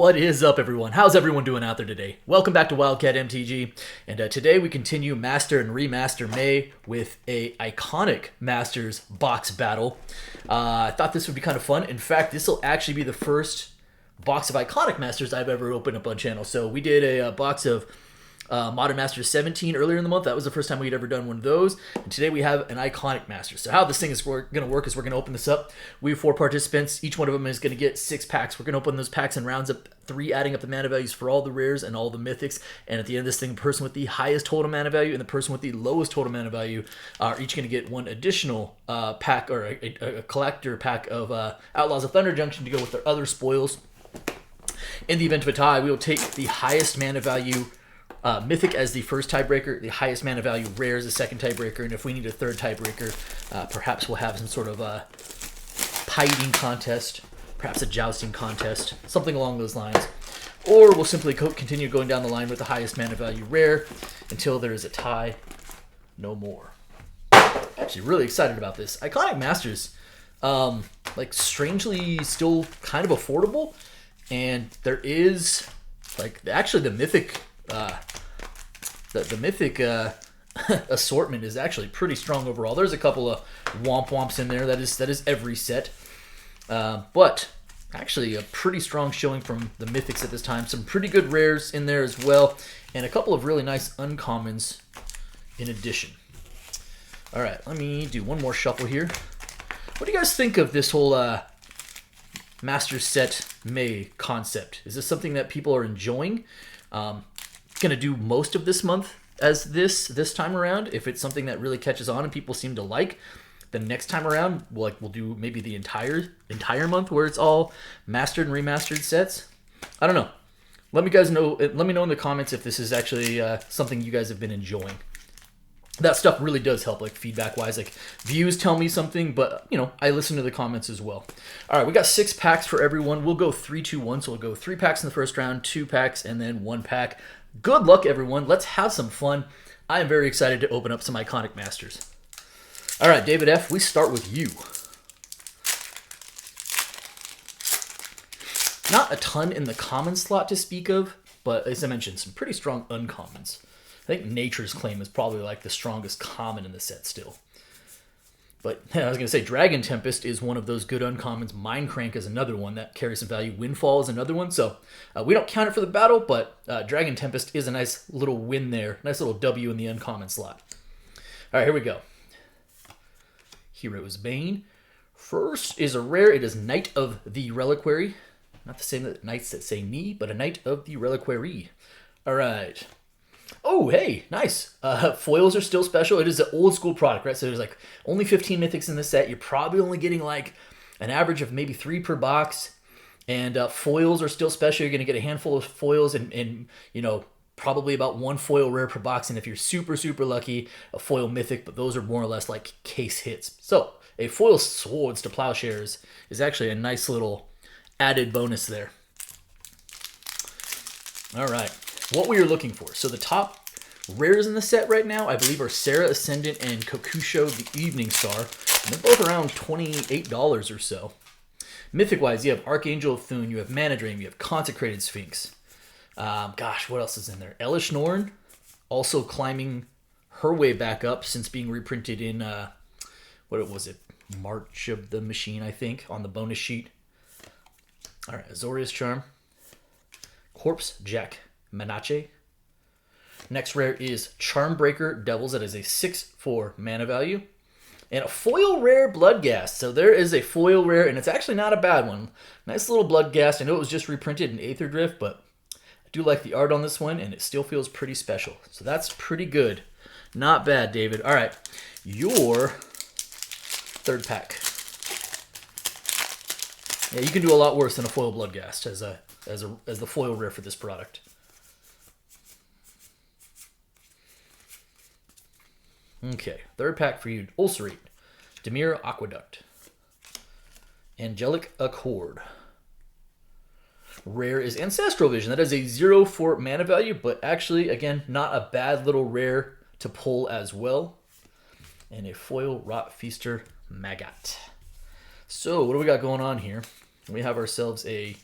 What is up, everyone? How's everyone doing out there today? Welcome back to Wildcat MTG, and today we continue Master and Remaster May with a iconic Masters box battle. I thought this would be kind of fun. In fact, this will actually be the first box of iconic Masters I've ever opened up on channel. So we did a box of Modern Masters 17 earlier in the month. That was the first time we'd ever done one of those. And today we have an iconic Masters. So how this thing is going to work is we're going to open this up. We have 4 participants. Each one of them is going to get 6 packs. We're going to open those packs in rounds of 3, adding up the mana values for all the rares and all the mythics. And at the end of this thing, the person with the highest total mana value and the person with the lowest total mana value are each going to get one additional pack, or a collector pack of Outlaws of Thunder Junction to go with their other spoils. In the event of a tie, we will take the highest mana value Mythic as the first tiebreaker, the highest mana value Rare as the second tiebreaker, and if we need a third tiebreaker, perhaps we'll have some sort of a piting contest, perhaps a jousting contest, something along those lines. Or we'll simply continue going down the line with the highest mana value Rare until there is a tie, no more. Actually, really excited about this. Iconic Masters, like strangely still kind of affordable, and there is, like, actually the Mythic... The Mythic assortment is actually pretty strong overall. There's a couple of womps in there. That is every set. But actually a pretty strong showing from the Mythics at this time. Some pretty good rares in there as well. And a couple of really nice uncommons in addition. All right, let me do one more shuffle here. What do you guys think of this whole Master Set May concept? Is this something that people are enjoying? Going to do most of this month as this time around. If it's something that really catches on and people seem to like, the next time around we'll do maybe the entire month where it's all mastered and remastered sets. I don't know. Let me know in the comments if this is actually something you guys have been enjoying. That stuff really does help, like feedback wise. Like views tell me something, but you know, I listen to the comments as well. All right, we got 6 packs for everyone. We'll go 3, 2, 1. So we'll go 3 packs in the first round, 2 packs, and then 1 pack. Good luck, everyone. Let's have some fun. I am very excited to open up some iconic Masters. All right, David F., we start with you. Not a ton in the common slot to speak of, but as I mentioned, some pretty strong uncommons. I think Nature's Claim is probably like the strongest common in the set still. But I was going to say Dragon Tempest is one of those good uncommons. Mind Crank is another one that carries some value. Windfall is another one. So we don't count it for the battle, but Dragon Tempest is a nice little win there. Nice little W in the uncommon slot. All right, here we go. Hero's Bane. First is a rare. It is Knight of the Reliquary. Not the same knights that say knee, but a Knight of the Reliquary. All right. Oh, hey, nice. Foils are still special. It is an old school product, right? So there's like only 15 mythics in the set. You're probably only getting like an average of maybe 3 per box. And foils are still special. You're going to get a handful of foils and you know, probably about 1 foil rare per box. And if you're super, super lucky, a foil mythic, but those are more or less like case hits. So a foil Swords to Plowshares is actually a nice little added bonus there. All right. What we are looking for. So the top rares in the set right now, I believe, are Sarah Ascendant and Kokusho the Evening Star. And they're both around $28 or so. Mythic-wise, you have Archangel of Thune, you have Mana Drain, you have Consecrated Sphinx. Gosh, what else is in there? Elish Norn, also climbing her way back up since being reprinted in, what was it? March of the Machine, I think, on the bonus sheet. All right, Azorius Charm. Corpse Jack Manache. Next rare is Charmbreaker Devils. That is a 6/4 mana value. And a foil rare Bloodghast. So there is a foil rare, and it's actually not a bad one. Nice little Bloodghast. I know it was just reprinted in Aether Drift, but I do like the art on this one, and it still feels pretty special. So that's pretty good. Not bad, David. All right, your third pack. Yeah, you can do a lot worse than a foil Bloodghast as the foil rare for this product. Okay, third pack for you. Ulcerate, Dimir Aqueduct, Angelic Accord. Rare is Ancestral Vision. That is a 0/4 mana value, but actually, again, not a bad little rare to pull as well. And a foil Rot Feaster Maggot. So, what do we got going on here? We have ourselves a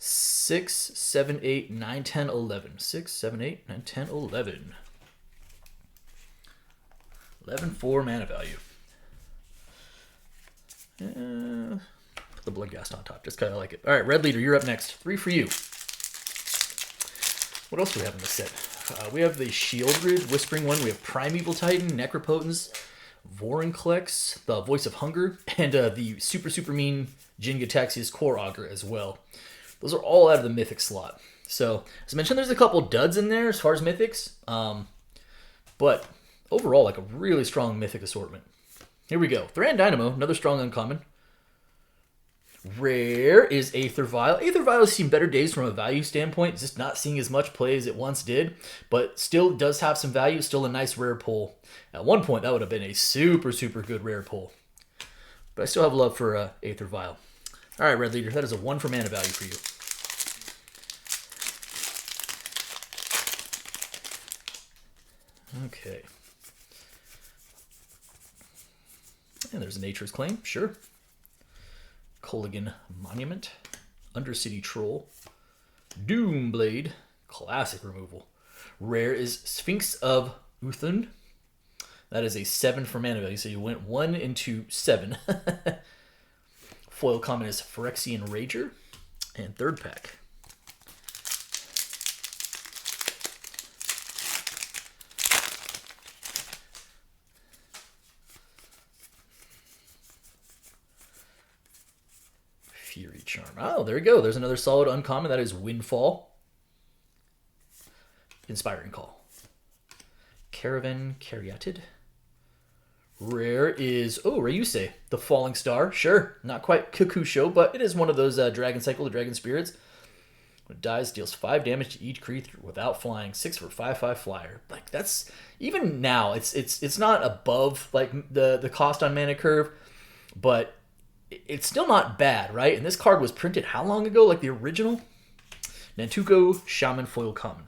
6, 7, 8, 9, 10, 11. 6, 7, 8, 9, 10, 11. 11 for mana value. Put the Bloodghast on top. Just kind of like it. All right, Red Leader, you're up next. 3 for you. What else do we have in the set? We have the Shieldred Whispering one. We have Primeval Titan, Necropotence, Vorinclex, the Voice of Hunger, and the super mean Jin-Gitaxias Core Augur as well. Those are all out of the Mythic slot. So, as I mentioned, there's a couple duds in there as far as Mythics. But overall, like a really strong Mythic assortment. Here we go. Thran Dynamo, another strong uncommon. Rare is Aether Vial. Aether Vial has seen better days from a value standpoint. Just not seeing as much play as it once did. But still does have some value. Still a nice rare pull. At one point, that would have been a super good rare pull. But I still have love for Aether Vial. All right, Red Leader. That is a 1 for mana value for you. Okay. And there's a Nature's Claim. Sure. Culligan Monument, Undercity Troll, Doomblade, classic removal. Rare is Sphinx of Uthun. That is a 7 for mana value, so you went 1 into 7. Foil common is Phyrexian Rager, and third pack. Fury Charm. Oh, there we go. There's another solid uncommon. That is Windfall. Inspiring Call. Caravan Caryatid. Rare is, Ryusei, the Falling Star. Sure, not quite Kakusho, but it is one of those Dragon Cycle, the Dragon Spirits. When it dies, deals 5 damage to each creature without flying. 6 for 5/5 flyer. Like that's even now, it's not above like the cost on mana curve, but it's still not bad, right? And this card was printed how long ago? Like the original? Nantuko Shaman Foil Common.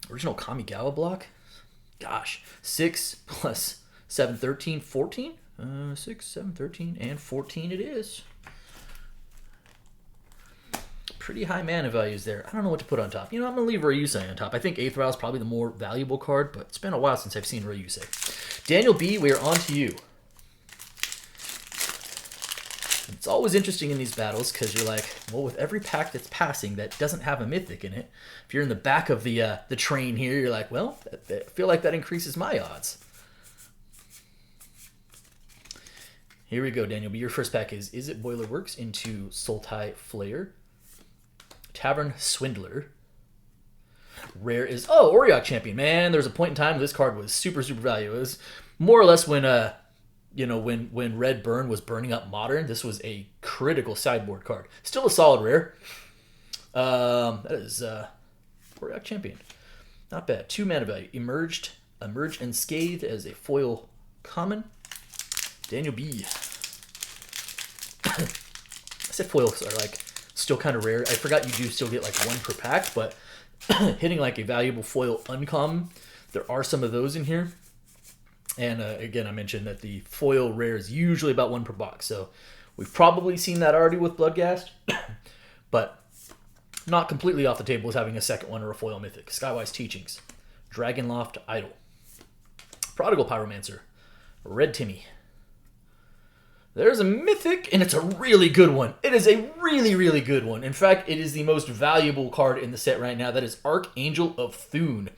Original Kamigawa block? Gosh. 6 plus 7, 13, 14? 6, 7, 13, and 14 it is. Pretty high mana values there. I don't know what to put on top. I'm going to leave Ryusei on top. I think Aether Vial is probably the more valuable card, but it's been a while since I've seen Ryusei. Daniel B., we are on to you. It's always interesting in these battles because you're like, well, with every pack that's passing that doesn't have a Mythic in it, if you're in the back of the train here, you're like, well, I feel like that increases my odds. Here we go, Daniel. But your first pack is It Boiler Works into Sultai Flayer, Tavern Swindler. Rare is Auriok Champion. Man, there's a point in time this card was super valuable. It was more or less when when Red Burn was burning up Modern, this was a critical sideboard card. Still a solid rare. That is Auriok Champion. Not bad. 2 mana value. Emerge Unscathed as a foil common. Daniel B. I said foils are like still kind of rare. I forgot you do still get like 1 per pack, but hitting like a valuable foil uncommon, there are some of those in here. And again, I mentioned that the foil rare is usually about 1 per box. So we've probably seen that already with Bloodghast. But not completely off the table is having a second one or a foil mythic. Skywise Teachings. Dragonloft Idol. Prodigal Pyromancer. Red Timmy. There's a mythic, and it's a really good one. It is a really good one. In fact, it is the most valuable card in the set right now. That is Archangel of Thune.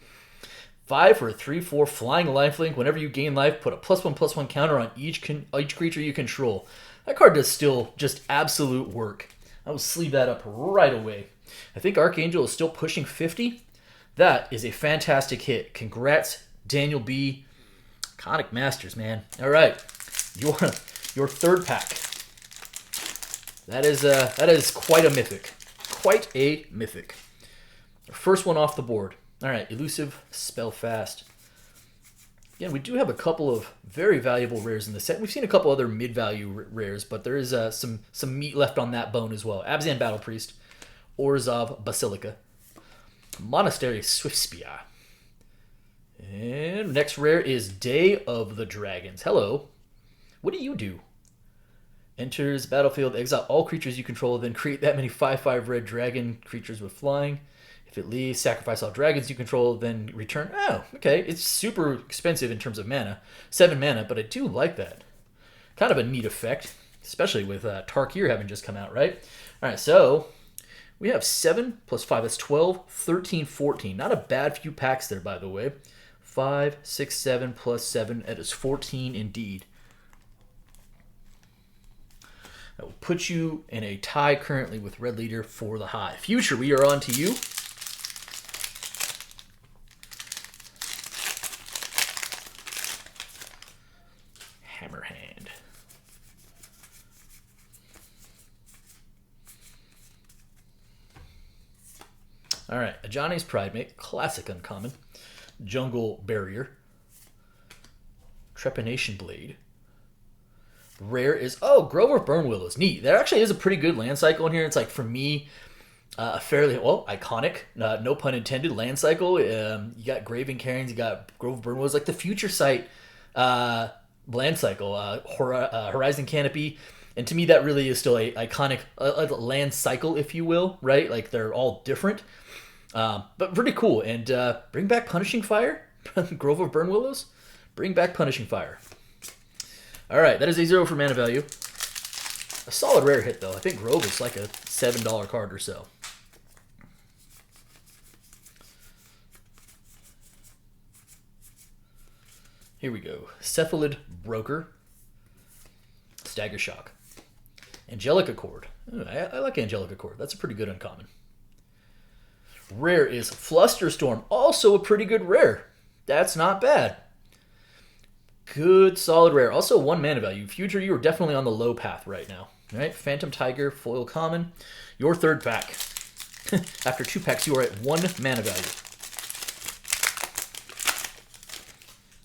5 for a 3/4 flying lifelink. Whenever you gain life, put a +1/+1 counter on each creature you control. That card does still just absolute work. I will sleeve that up right away. I think Archangel is still pushing 50. That is a fantastic hit. Congrats, Daniel B. Iconic Masters, man. All right, your third pack. That is quite a mythic. Quite a mythic. First one off the board. All right, Elusive Spellfast. Again, we do have a couple of very valuable rares in the set. We've seen a couple other mid-value rares, but there is some meat left on that bone as well. Abzan Battle Priest, Orzhov Basilica, Monastery Swiftspear. And next rare is Day of the Dragons. Hello. What do you do? Enters battlefield, exile all creatures you control, then create that many 5/5 red dragon creatures with flying. If it leaves, sacrifice all dragons you control, then return. Oh, okay. It's super expensive in terms of mana. 7 mana, but I do like that. Kind of a neat effect, especially with Tarkir having just come out, right? All right, so we have 7 plus 5. That's 12, 13, 14. Not a bad few packs there, by the way. 5, 6, 7 plus 7. That is 14 indeed. That will put you in a tie currently with Red Leader for the high. Future, we are on to you. Hammerhand. All right, Ajani's Pridemate, classic uncommon. Jungle Barrier. Trepanation Blade. Rare is, Grove of Burn Willows. Neat. There actually is a pretty good land cycle in here. It's like, for me, a fairly, iconic, no pun intended, land cycle. You got Graven Cairns, you got Grove of Burn Willows, like the Future Sight land cycle, Horizon Canopy. And to me, that really is still a iconic land cycle, if you will, right? Like, they're all different, but pretty cool. And bring back Punishing Fire, Grove of Burn Willows. Bring back Punishing Fire. All right, that is a 0 for mana value. A solid rare hit, though. I think Grove is like a $7 card or so. Here we go. Cephalid Broker. Stagger Shock. Angelic Accord. I like Angelic Accord. That's a pretty good uncommon. Rare is Flusterstorm. Also a pretty good rare. That's not bad. Good, solid rare. Also 1 mana value. Future, you are definitely on the low path right now. All right, Phantom Tiger, foil common. Your third pack. After 2 packs, you are at 1 mana value.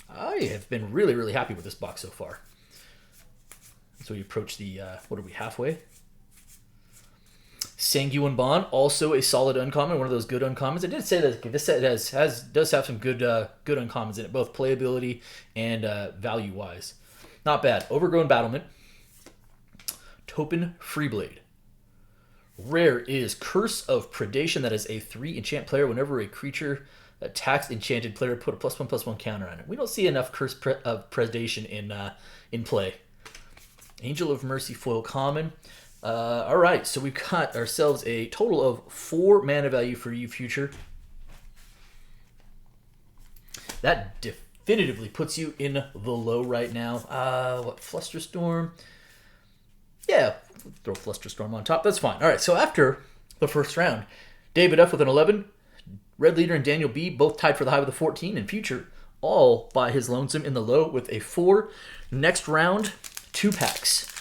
I have been really, really happy with this box so far. So we approach the, what are we, halfway? Sanguine Bond, also a solid uncommon, one of those good uncommons. I did say that this set does have some good good uncommons in it, both playability and value-wise. Not bad. Overgrown Battlement. Topin Freeblade. Rare is Curse of Predation. That is a 3 enchant player. Whenever a creature attacks enchanted player, put a +1/+1 counter on it. We don't see enough Curse of Predation in play. Angel of Mercy, foil common. All right, so we've got ourselves a total of 4 mana value for you, Future. That definitively puts you in the low right now. What, Flusterstorm? Yeah, throw Flusterstorm on top. That's fine. All right, so after the first round, David F. with an 11, Red Leader and Daniel B. both tied for the high with a 14, and Future all by his lonesome in the low with a 4. Next round, 2 packs.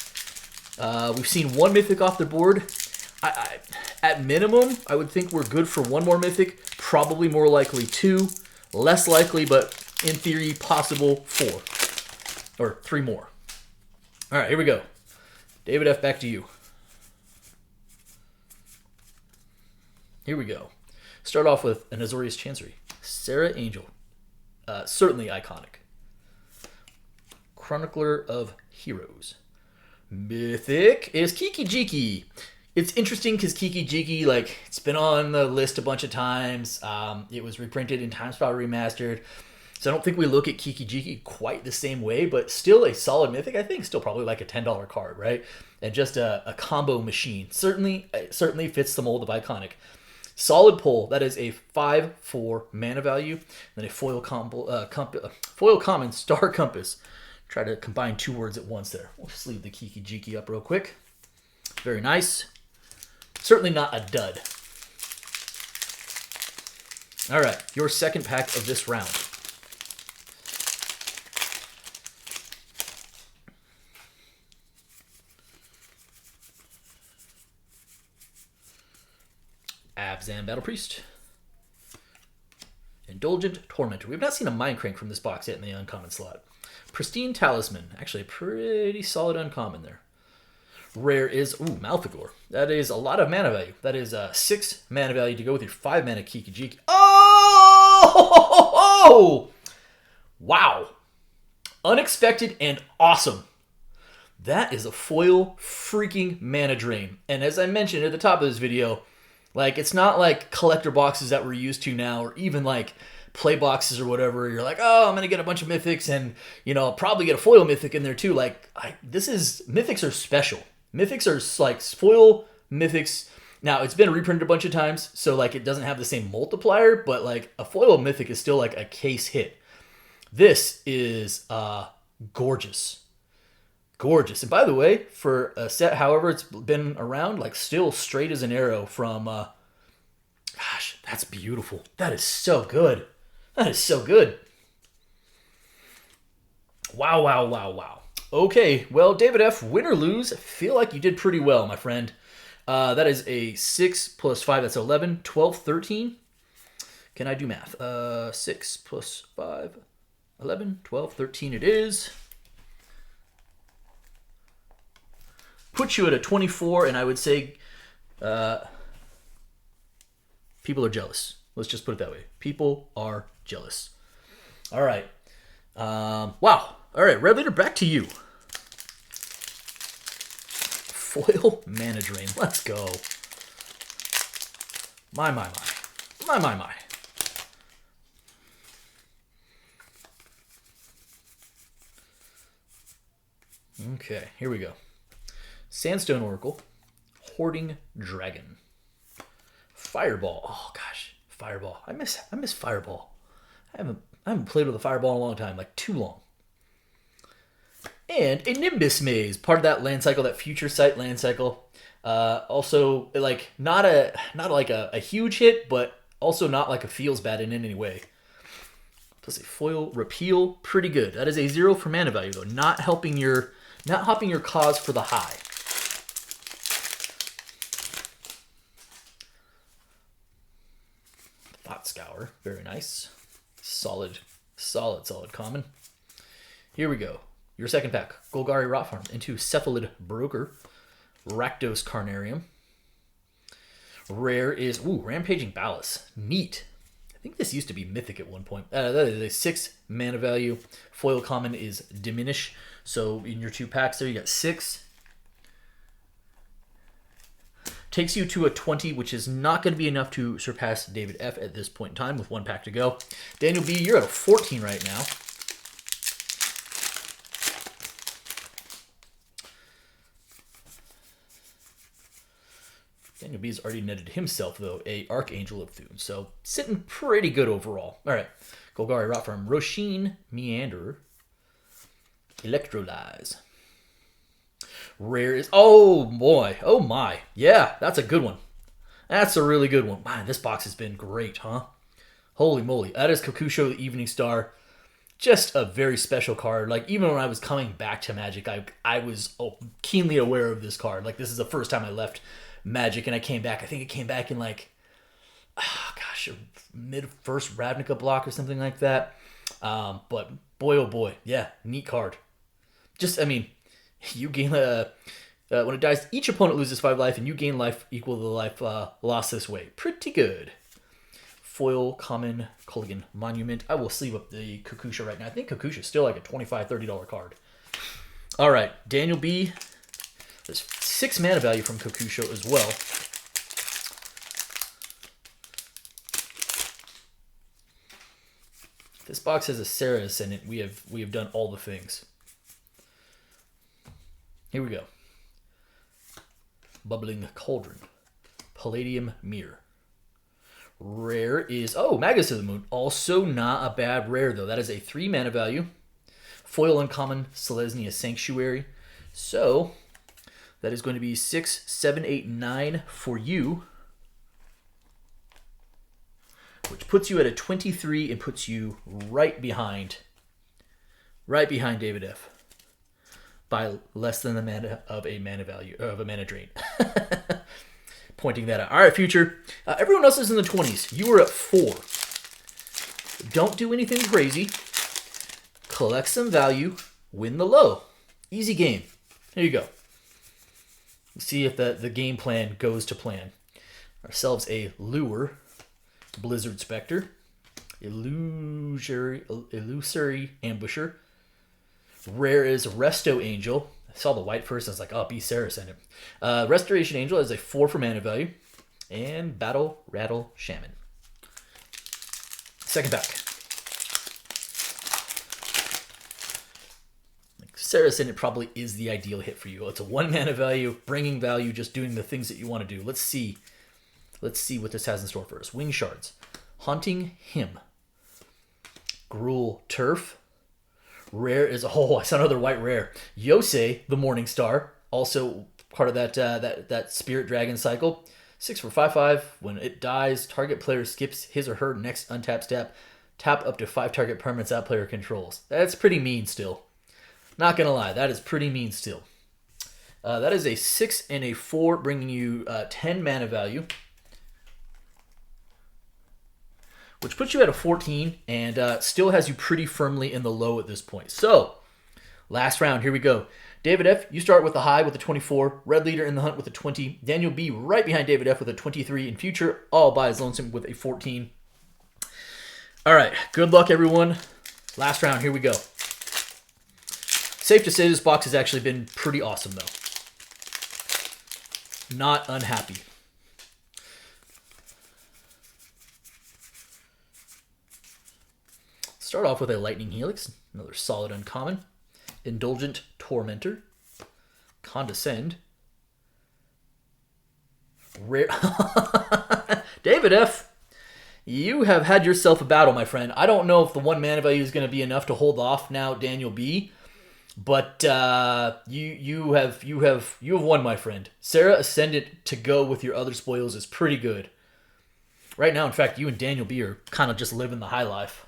We've seen 1 Mythic off the board. At minimum, I would think we're good for 1 more Mythic. Probably more likely 2. Less likely, but in theory, possible 4. Or 3 more. All right, here we go. David F., back to you. Here we go. Start off with an Azorius Chancery. Sarah Angel. Certainly iconic. Chronicler of Heroes. Mythic is Kiki Jiki. It's interesting because Kiki Jiki, like, it's been on the list a bunch of times. It was reprinted in Time Spiral Remastered. So I don't think we look at Kiki Jiki quite the same way, but still a solid Mythic. I think still probably like a $10 card, right? And just a combo machine. Certainly fits the mold of iconic. Solid pull. That is a 5/4 mana value. Then a foil common Star Compass. Try to combine 2 words at once there. We'll just leave the Kiki Jiki up real quick. Very nice. Certainly not a dud. All right, your second pack of this round. Abzan Battle Priest. Indulgent Tormentor. We've not seen a Mind Crank from this box yet in the uncommon slot. Pristine Talisman. Actually, a pretty solid uncommon there. Rare is, Malfigor. That is a lot of mana value. That is 6 mana value to go with your 5 mana Kiki Jiki. Oh! Wow. Unexpected and awesome. That is a foil freaking mana drain. And as I mentioned at the top of this video, like, it's not like collector boxes that we're used to now, or even like play boxes or whatever. You're like, oh, I'm going to get a bunch of mythics and, you know, I'll probably get a foil mythic in there too. Like, mythics are special. Mythics are like foil mythics. Now, it's been reprinted a bunch of times, so like it doesn't have the same multiplier, but like a foil mythic is still like a case hit. This is gorgeous. Gorgeous. And by the way, for a set, however it's been around, like still straight as an arrow from, gosh, that's beautiful. That is so good. That is so good. Wow, wow, wow, wow. Okay, well, David F., win or lose, I feel like you did pretty well, my friend. That is a 6 plus 5, that's 11, 12, 13. Can I do math? 6 plus 5, 11, 12, 13 it is. Put you at a 24, and I would say people are jealous. Let's just put it that way. People are jealous. All right. Wow. All right, Red Leader, back to you. Foil mana drain. Let's go. My. Okay, here we go. Sandstone Oracle, Hoarding Dragon, Fireball. Oh gosh, Fireball. I miss Fireball. I haven't played with a Fireball in a long time, like too long. And a Nimbus Maze, part of that land cycle, that Future Sight land cycle. Also, like not like a huge hit, but also not like a feels bad in any way. Does a foil repeal? Pretty good. That is a 0 for mana value though, not helping your cause for the high. Thought Scour, very nice. Solid common. Here we go. Your second pack. Golgari Rot Farm into Cephalid Broker. Rakdos Carnarium. Rare is, Rampaging Ballast. Neat. I think this used to be Mythic at one point. That is a 6 mana value. Foil common is Diminish. So in your 2 packs there, you got 6. Takes you to a 20, which is not going to be enough to surpass David F. at this point in time with 1 pack to go. Daniel B., you're at a 14 right now. Daniel B. has already netted himself, though, a Archangel of Thune. So sitting pretty good overall. All right. Golgari Rot Farm, Roshin Meanderer, Electrolyze. Rare is, oh boy, oh my, yeah, that's a good one. That's a really good one. Man, this box has been great, huh? Holy moly, that is Kokusho the Evening Star. Just a very special card. Like, even when I was coming back to Magic, I was keenly aware of this card. Like, this is the first time I left Magic, and I came back. I think it came back in like, mid-first Ravnica block or something like that. But boy, oh boy, yeah, neat card. Just, I mean, you gain when it dies, each opponent loses 5 life, and you gain life equal to the life lost this way. Pretty good. Foil common Culligan Monument. I will sleeve up the Kokusho right now. I think Kokusho is still like a $25, $30 card. All right, Daniel B. There's 6 mana value from Kokusho as well. This box has a Ceres in it. We have done all the things. Here we go. Bubbling Cauldron. Palladium Mirror. Rare is, Magus of the Moon. Also not a bad rare, though. That is a 3 mana value. Foil uncommon, Selesnya Sanctuary. So, that is going to be 6, 7, 8, 9 for you. Which puts you at a 23 and puts you right behind David F. By less than the mana of a mana value, of a mana drain. Pointing that out. All right, Future. Everyone else is in the 20s. You are at 4. Don't do anything crazy. Collect some value. Win the low. Easy game. Here you go. Let's see if the game plan goes to plan. Ourselves a Lure. Blizzard Spectre. Illusory Ambusher. Rare is Resto Angel. saw the white first. I was like, oh, be Sarah send it. Restoration Angel is a 4 for mana value. And Battle Rattle Shaman. Second pack. Sarah send it probably is the ideal hit for you. It's a 1 mana value, bringing value, just doing the things that you want to do. Let's see. Let's see what this has in store for us. Wing Shards. Haunting Hymn. Gruul Turf. Rare is, oh, I saw another white rare. Yosei, the Morning Star, also part of that Spirit Dragon cycle. 6 for 5/5. When it dies, target player skips his or her next untapped step. Tap up to 5 target permanents that player controls. That's pretty mean still. Not gonna lie, that is pretty mean still. That is a 6 and a 4, bringing you 10 mana value, which puts you at a 14 and still has you pretty firmly in the low at this point. So, last round, here we go. David F., you start with the high with a 24. Red Leader in the hunt with a 20. Daniel B. right behind David F. with a 23. And Future all by his lonesome with a 14. All right, good luck, everyone. Last round, here we go. Safe to say this box has actually been pretty awesome, though. Not unhappy. Start off with a Lightning Helix, another solid uncommon. Indulgent Tormentor. Condescend. Rare. David F., you have had yourself a battle, my friend. I don't know if the 1 mana value is going to be enough to hold off now Daniel B., but you have won, my friend. Sarah Ascendant to go with your other spoils is pretty good. Right now, in fact, you and Daniel B. are kind of just living the high life.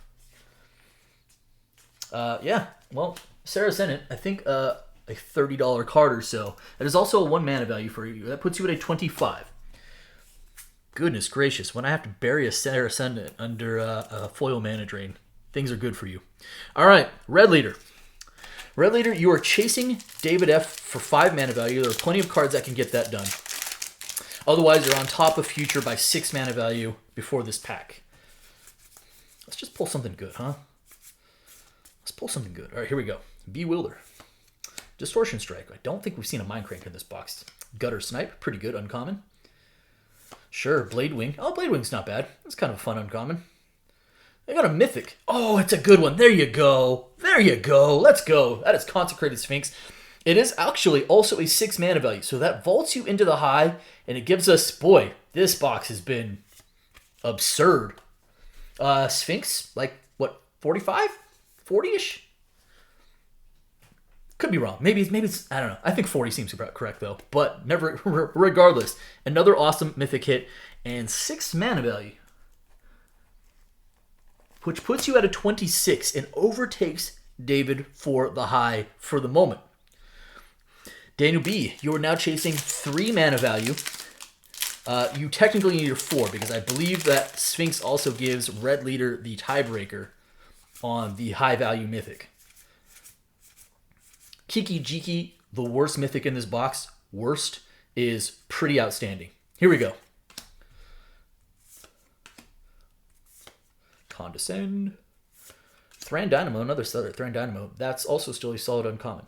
Yeah, well, Sarah Ascendant, I think a $30 card or so. That is also a 1 mana value for you. That puts you at a 25. Goodness gracious, when I have to bury a Sarah Ascendant under a foil mana drain, things are good for you. All right, Red Leader. Red Leader, you are chasing David F. for 5 mana value. There are plenty of cards that can get that done. Otherwise, you're on top of Future by 6 mana value before this pack. Let's just pull something good, huh? Let's pull something good. All right, here we go. Bewilder. Distortion Strike. I don't think we've seen a Mind Crank in this box. Gutter Snipe. Pretty good. Uncommon. Sure. Blade Wing. Oh, Blade Wing's not bad. That's kind of a fun uncommon. I got a Mythic. Oh, it's a good one. There you go. There you go. Let's go. That is Consecrated Sphinx. It is actually also a 6 mana value. So that vaults you into the high, and it gives us, boy, this box has been absurd. Sphinx, like, what, 45? 40-ish? Could be wrong. Maybe it's, I don't know. I think 40 seems about correct, though. But never, regardless, another awesome Mythic hit and 6 mana value, which puts you at a 26 and overtakes David for the high for the moment. Daniel B., you are now chasing 3 mana value. You technically need your 4 because I believe that Sphinx also gives Red Leader the tiebreaker on the high value Mythic. Kiki Jiki, the worst Mythic in this box, worst, is pretty outstanding. Here we go. Condescend. Thran Dynamo, another seller. Thran Dynamo, that's also still a solid uncommon.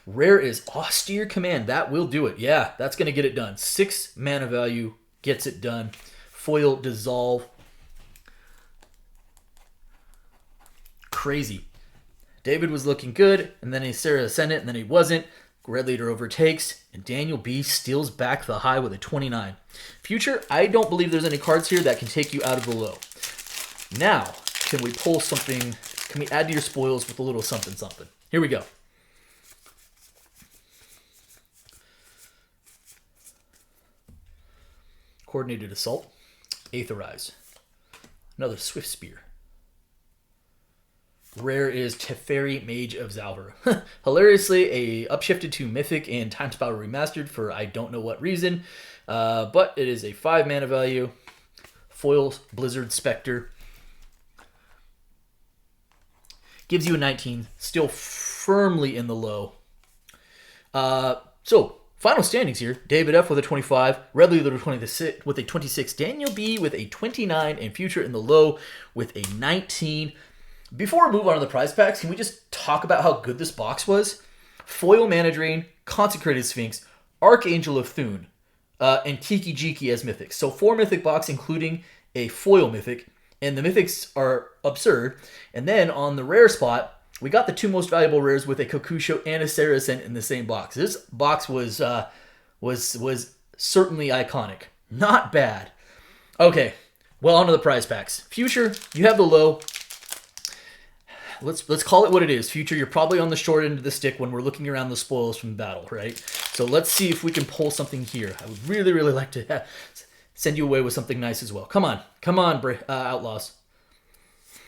Rare is Austere Command. That will do it. Yeah, that's going to get it done. 6 mana value gets it done. Foil Dissolve. Crazy. David was looking good, and then he Sarah Ascendant, and then he wasn't. Red Leader overtakes, and Daniel B. steals back the high with a 29. Future, I don't believe there's any cards here that can take you out of the low. Now, can we pull something? Can we add to your spoils with a little something something? Here we go. Coordinated Assault. Aetherize. Another Swift Spear. Rare is Teferi, Mage of Zalvar. Hilariously, a upshifted to Mythic and Time Spiral Remastered for I don't know what reason. But it is a 5 mana value. Foil Blizzard Spectre. Gives you a 19. Still firmly in the low. So, final standings here. David F. with a 25. Red Leader with a 26. Daniel B. with a 29. And Future in the low with a 19. Before we move on to the prize packs, can we just talk about how good this box was? Foil Mana Drain, Consecrated Sphinx, Archangel of Thune, and Kiki Jiki as mythics. So 4 mythic box, including a foil mythic, and the mythics are absurd. And then on the rare spot, we got the 2 most valuable rares with a Kokusho and a Saracen in the same box. This box was certainly iconic. Not bad. Okay, well, on to the prize packs. Future, you have the low. Let's call it what it is. Future, you're probably on the short end of the stick when we're looking around the spoils from the battle, right? So let's see if we can pull something here. I would really, really like to send you away with something nice as well. Come on, Outlaws.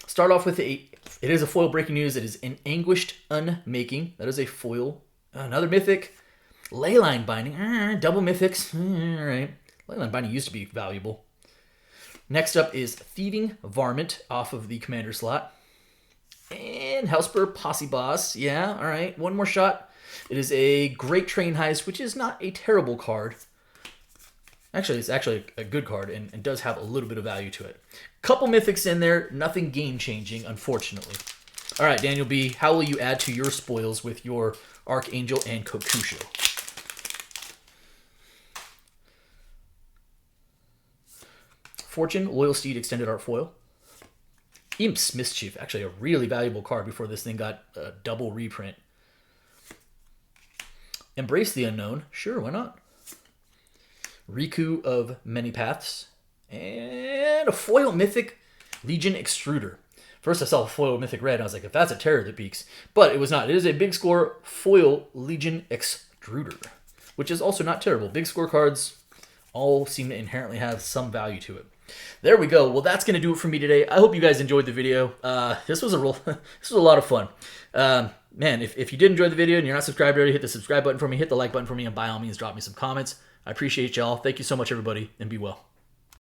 Start off with it is a foil breaking news. It is an Anguished Unmaking. That is a foil. Another mythic. Leyline Binding. Double mythics. All right. Leyline Binding used to be valuable. Next up is Thieving Varmint off of the commander slot. And Hellspur Posse Boss. Yeah, all right. One more shot. It is a Great Train Heist, which is not a terrible card. Actually, it's actually a good card and does have a little bit of value to it. Couple mythics in there. Nothing game-changing, unfortunately. All right, Daniel B., how will you add to your spoils with your Archangel and Kokusho? Fortune, Loyal Steed, Extended Art Foil. Imp's Mischief, actually a really valuable card before this thing got a double reprint. Embrace the Unknown, sure, why not? Riku of Many Paths. And a foil mythic, Legion Extruder. First I saw a foil mythic red, and I was like, if that's a terror that peaks. But it was not. It is a big score foil Legion Extruder, which is also not terrible. Big score cards all seem to inherently have some value to it. There we go. Well, that's going to do it for me today. I hope you guys enjoyed the video. This was a lot of fun. Man, if you did enjoy the video and you're not subscribed already, hit the subscribe button for me, hit the like button for me, and by all means, drop me some comments. I appreciate y'all. Thank you so much, everybody, and be well.